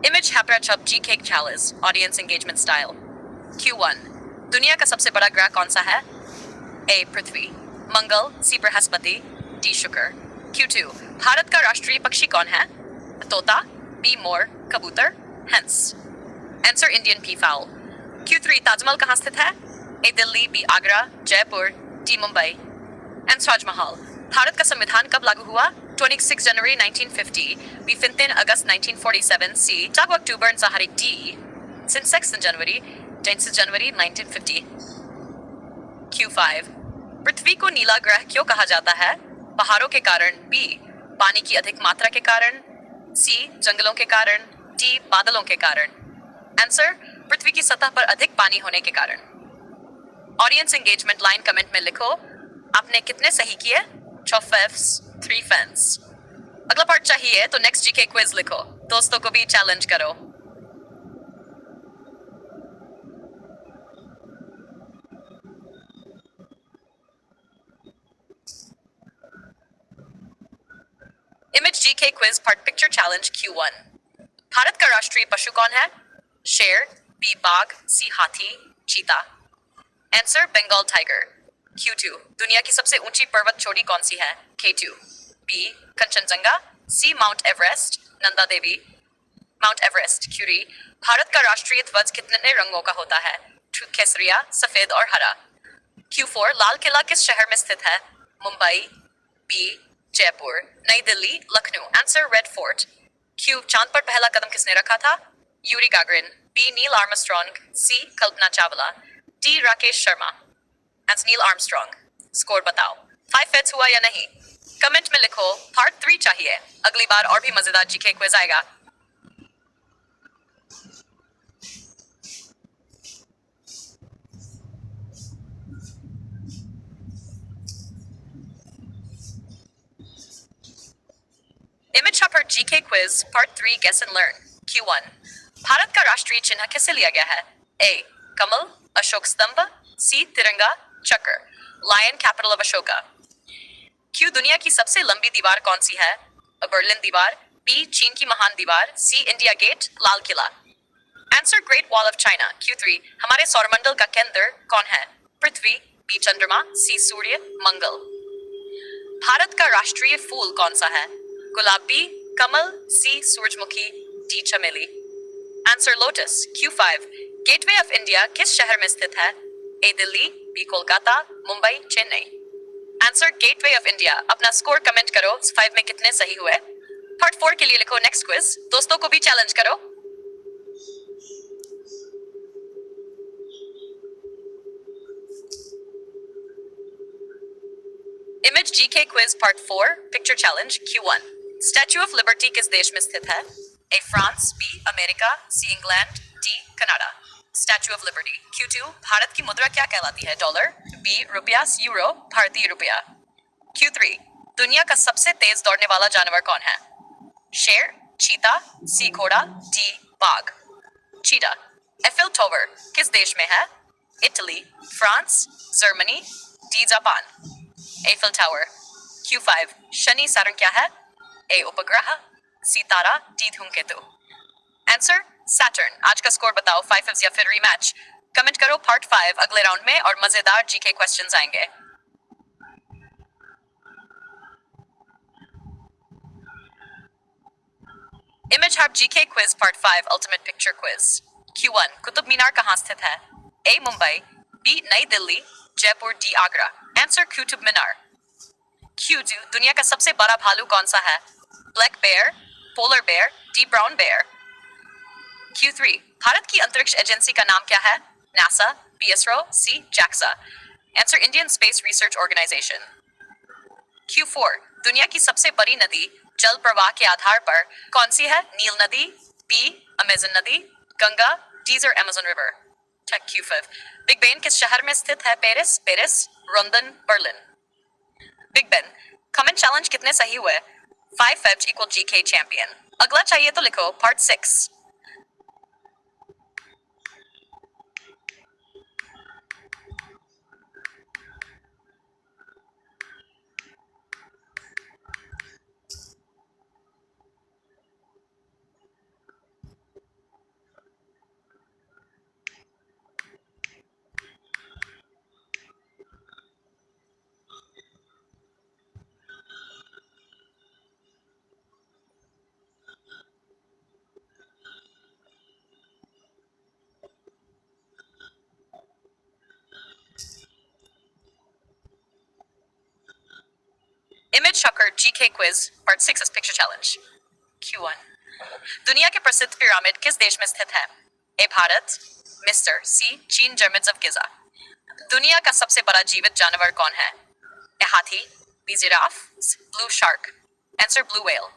Image Haprachub G Cake Chalice Audience Engagement Style. Q1 दुनिया का सबसे बड़ा ग्रह कौन सा है? A Prithvi, Mangal, C Brihaspati, D शुक्र. Q2 भारत का राष्ट्रीय पक्षी कौन है? तोता, B मोर, कबूतर, hens. Answer Indian peafowl. Q3 Taj Mahal कहाँ स्थित है? A Delhi, B Agra, Jaipur, D Mumbai. Answer Taj Mahal. Bharat का संविधान कब लागू हुआ? 26 January 1950, B 15 August 1947, C 12 October and Sahari, D since 6 January 10 January 1950. Q5 पृथ्वी को नीला ग्रह क्यों कहा जाता है? पहाड़ों के कारण, B पानी की अधिक मात्रा के कारण, C जंगलों के कारण, D बादलों के कारण. आंसर पृथ्वी की सतह पर अधिक पानी होने के कारण. ऑडियंस एंगेजमेंट लाइन कमेंट में लिखो आपने कितने सही किए? 6 fifths, 3 fence. अगला पार्ट चाहिए तो नेक्स्ट जीके क्विज लिखो, दोस्तों को भी चैलेंज करो. Image GK quiz part picture challenge Q1. Bharat का राष्ट्रीय पशु कौन है? शेर, बी बाघ, सी हाथी, चीता. Answer Bengal tiger. Q2 दुनिया की सबसे ऊंची पर्वत चोटी कौन सी है? K2, B Kanchenjunga, C mount Everest, Nanda Devi. Mount Everest. Q3 Bharat का राष्ट्रीय ध्वज कितने रंगों का होता है? केसरिया, सफेद और हरा. Q4 लाल किला किस शहर में स्थित है? Mumbai, B Jaipur, Nai Delhi, Lucknow. Answer red fort. Q चांद पर पहला कदम किसने रखा था? Yuri Gagarin, B Neil Armstrong, C Kalpana Chawla, D Rakesh Sharma. Answer Neil Armstrong. Score बताओ 5 फेट्स हुआ या नहीं? कमेंट में लिखो. पार्ट 3 चाहिए. अगली बार और भी मजेदार जीके क्विज आएगा. Image shopper GK quiz part 3 guess and learn. Q1 Bharat का राष्ट्रीय चिन्ह किससे लिया गया है? A कमल, अशोक स्तंभ, C तिरंगा, चक्र. Lion capital of Ashoka. Q दुनिया की सबसे लंबी दीवार कौन सी है? बर्लिन दीवार, B चीन की महान दीवार, C इंडिया गेट, लाल किला. Answer Great Wall of China. Q3 हमारे सौरमंडल का केंद्र कौन है? पृथ्वी, B चंद्रमा, C सूर्य, मंगल. भारत का राष्ट्रीय फूल कौन सा है? गुलाबी, कमल, C सूरजमुखी, D चमेली. Answer lotus. Q5 gateway of India किस शहर में स्थित है? A Delhi, B Kolkata, Mumbai, Chennai. Answer gateway of India. अपना स्कोर कमेंट करो 5 में कितने सही हुए. पार्ट 4 के लिए लिखो नेक्स्ट क्विज, दोस्तों को भी चैलेंज करो. Image GK quiz part 4 picture challenge Q1 statue of liberty किस देश में स्थित है? A France, B America, C England, D Canada. Statue of liberty. Q2 Bharat की मुद्रा क्या कहलाती है? डॉलर, B रुपया, C यूरो, भारतीय रुपया. Q3 दुनिया का सबसे तेज दौड़ने वाला जानवर कौन है? शेर, चीता, C घोड़ा, D बाघ. चीता. एफिल टावर किस देश में है? Italy, France, Germany, D Japan. Eiffel tower. Q5 Shani Saran क्या है? A उपग्रह, C तारा, D धूमकेतु. Answer Saturn. आज का स्कोर बताओ 5 या फिर रीमैच. कमेंट करो पार्ट 5 अगले राउंड में और मजेदार जीके क्वेश्चंस आएंगे. Image hub GK quiz part 5 ultimate picture quiz. Q1 Qutub Minar कहाँ स्थित है? A Mumbai, B Nai Delhi, Jaipur, D Agra. Answer Qutub Minar. Q2 दुनिया का सबसे बड़ा भालू कौन सा है? Black bear, polar bear, D brown bear. Q3 Bharat की अंतरिक्ष एजेंसी का नाम क्या है? NASA, B ISRO, C JAXA. Answer Indian space research organisation. Q4 दुनिया की सबसे बड़ी नदी जल प्रवाह के आधार पर कौन सी है? नील नदी, B अमेजन नदी, Ganga, D Amazon river. Q5 big Ben किस शहर में स्थित है? Paris, London, Berlin. Big Ben. Comment challenge कितने सही हुए? 5 फेब्स इक्वल जीके चैंपियन. अगला चाहिए तो लिखो part 6. Image shocker GK quiz part 6 picture challenge Q1 दुनिया के प्रसिद्ध पिरामिड किस देश में स्थित है? ए भारत, मिस्टर सी चीन जर्मिड्स ऑफ गिजा। दुनिया का सबसे बड़ा जीवित जानवर कौन है? ए हाथी, B giraffe, blue shark. Answer blue whale.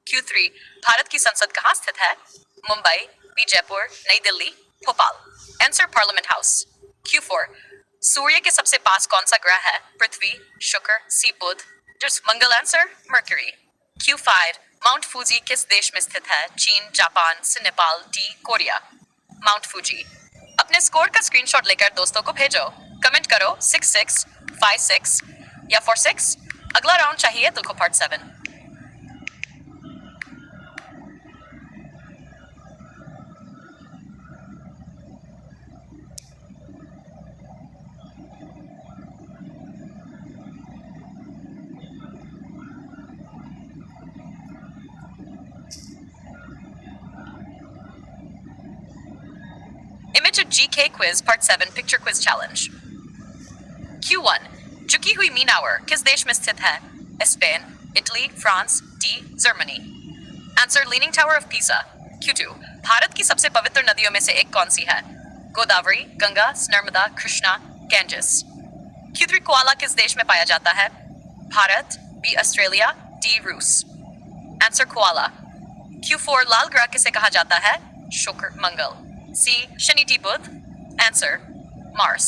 Q3 Bharat की संसद कहाँ स्थित है? Mumbai, B Jaipur, Nai Delhi, Bhopal. Answer parliament house. Q4 सूर्य के सबसे पास कौन सा ग्रह है? पृथ्वी, शुक्र, सी बुध, मंगल। Answer mercury. Q5 mount Fuji किस देश में स्थित है? चीन, जापान, से Nepal, D Korea. Mount Fuji. अपने स्कोर का स्क्रीनशॉट लेकर दोस्तों को भेजो। कमेंट करो 66, 56 या 46। अगला राउंड चाहिए तो को part 7। Image of GK quiz part 7 picture quiz challenge Q1 झुकी हुई मीनावर किस देश में स्थित है? Spain, Italy, France, D Germany. Answer leaning tower of Pisa. Q2 Bharat की सबसे पवित्र नदियों में से एक कौन सी है? Godavari, Ganga, Narmada, Krishna, Ganges. Q3 koala किस देश में पाया जाता है? भारत, बी ऑस्ट्रेलिया, डी रूस। Answer koala. Q4 लाल ग्रह किसे कहा जाता है? शुक्र, मंगल, सी शनि, डी बुध। Answer Mars.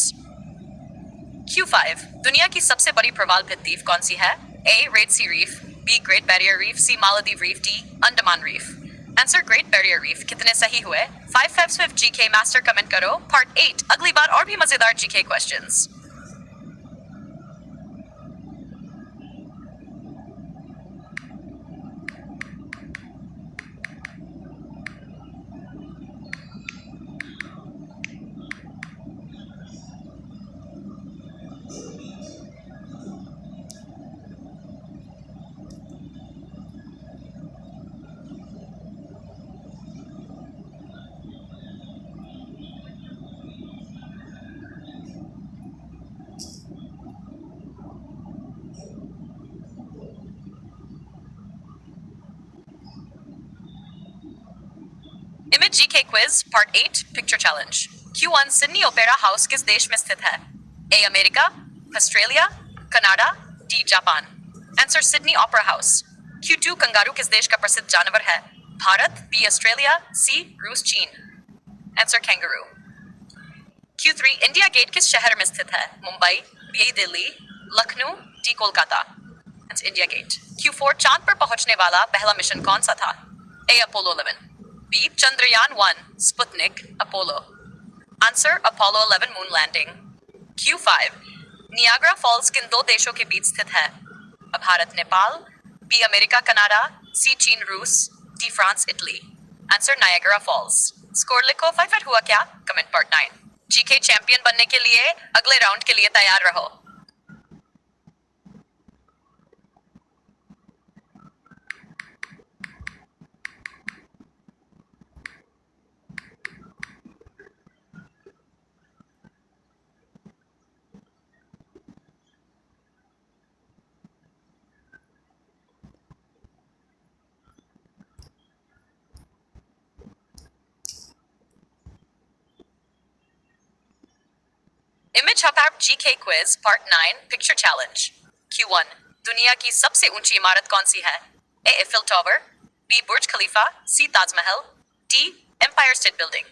Q5 दुनिया की सबसे बड़ी प्रवाल भित्ति कौन सी है? A red sea reef, B great barrier reef, C Maldives reef, D Andaman reef. Answer great barrier reef. कितने सही हुए? 555 जीके मास्टर कमेंट करो पार्ट 8 अगली बार और भी मजेदार जीके क्वेश्चंस। Image GK quiz part 8 picture challenge Q1 Sydney opera house किस देश में स्थित है? A America, Australia, Canada, D Japan. Answer Sydney opera house. Q2 kangaroo किस देश का प्रसिद्ध जानवर है? भारत, बी ऑस्ट्रेलिया, सी रूस, चीन। Answer kangaroo. Q3 India gate किस शहर में स्थित है? Mumbai, B Delhi, Lucknow, D Kolkata. Answer India Gate. Q4 चांद पर पहुंचने वाला पहला मिशन कौन सा था? A Apollo 11, B Chandrayaan 1, Sputnik, Apollo. Answer Apollo 11 moon landing. Q5 Niagara falls किन दो देशों के बीच स्थित है? Bharat, Nepal, B America, Canada, C चीन, रूस, D France, Italy. Answer Niagara falls. Score लिखो 5 हुआ क्या? Comment part 9। जीके चैंपियन बनने के लिए अगले राउंड के लिए तैयार रहो। Image hub app GK quiz part 9 picture challenge Q1 दुनिया की सबसे ऊंची इमारत कौन सी है? A Eiffel tower, B Burj Khalifa, C Taj Mahal, D empire state building.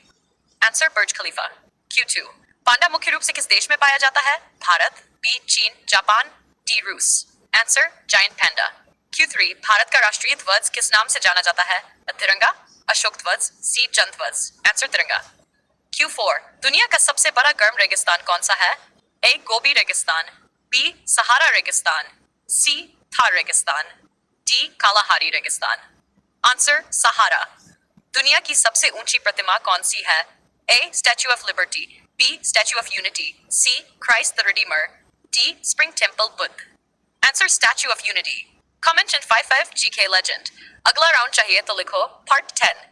Answer Burj Khalifa. Q2 panda मुख्य रूप से किस देश में पाया जाता है? भारत, बी चीन, जापान, डी रूस। Answer giant panda. Q3 Bharat का राष्ट्रीय ध्वज किस नाम से जाना जाता है? तिरंगा, अशोक ध्वज, सी चंद ध्वज। आंसर तिरंगा। Q4 दुनिया का सबसे बड़ा गर्म रेगिस्तान कौन सा है? ए गोबी रेगिस्तान, बी सहारा रेगिस्तान, सी थार रेगिस्तान, डी कालाहारी रेगिस्तान। Answer Sahara. दुनिया की सबसे ऊंची प्रतिमा कौन सी है? A statue of liberty, B statue of unity, C Christ the redeemer, D spring temple Buddha. Answer statue of unity. Comment in 55 GK legend. अगला राउंड चाहिए तो लिखो part 10।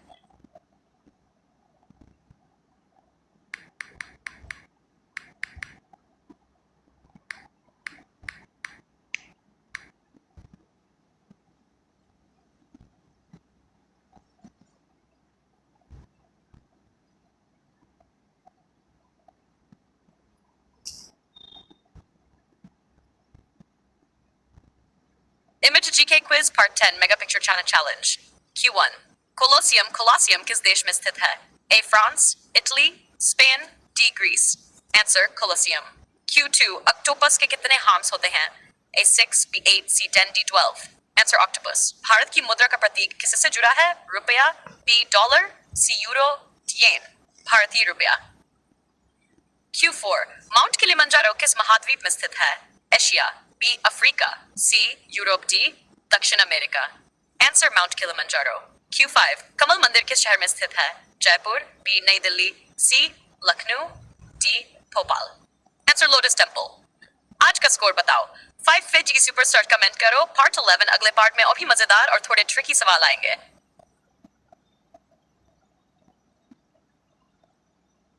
Image GK quiz part 10 megapicture channel challenge. Q1. Colosseum किस देश में स्थित है? A. France, Italy, Spain, D. Greece. Answer Colosseum. Q2. Octopus के कितने arms होते हैं? A. 6, B. 8, C. 10, D. 12. Answer Octopus. Bharat की मुद्रा का प्रतीक किससे जुड़ा है? रुपया, B. Dollar, C. Euro, D. येन. भारतीय रुपया. Q4. माउंट किलिमंजारो किस महाद्वीप में स्थित है? Asia, B. Africa, C. Europe, D. दक्षिण America. Answer Mount Kilimanjaro. Q5. कमल मंदिर किस शहर में स्थित है? Jaipur, B. Nai Delhi, C. Lucknow, D. Bhopal. Answer Lotus Temple. आज का स्कोर बताओ. 5 फिजी सुपरस्टार कमेंट करो. पार्ट 11 अगले पार्ट में और भी मजेदार और थोड़े ट्रिकी सवाल आएंगे.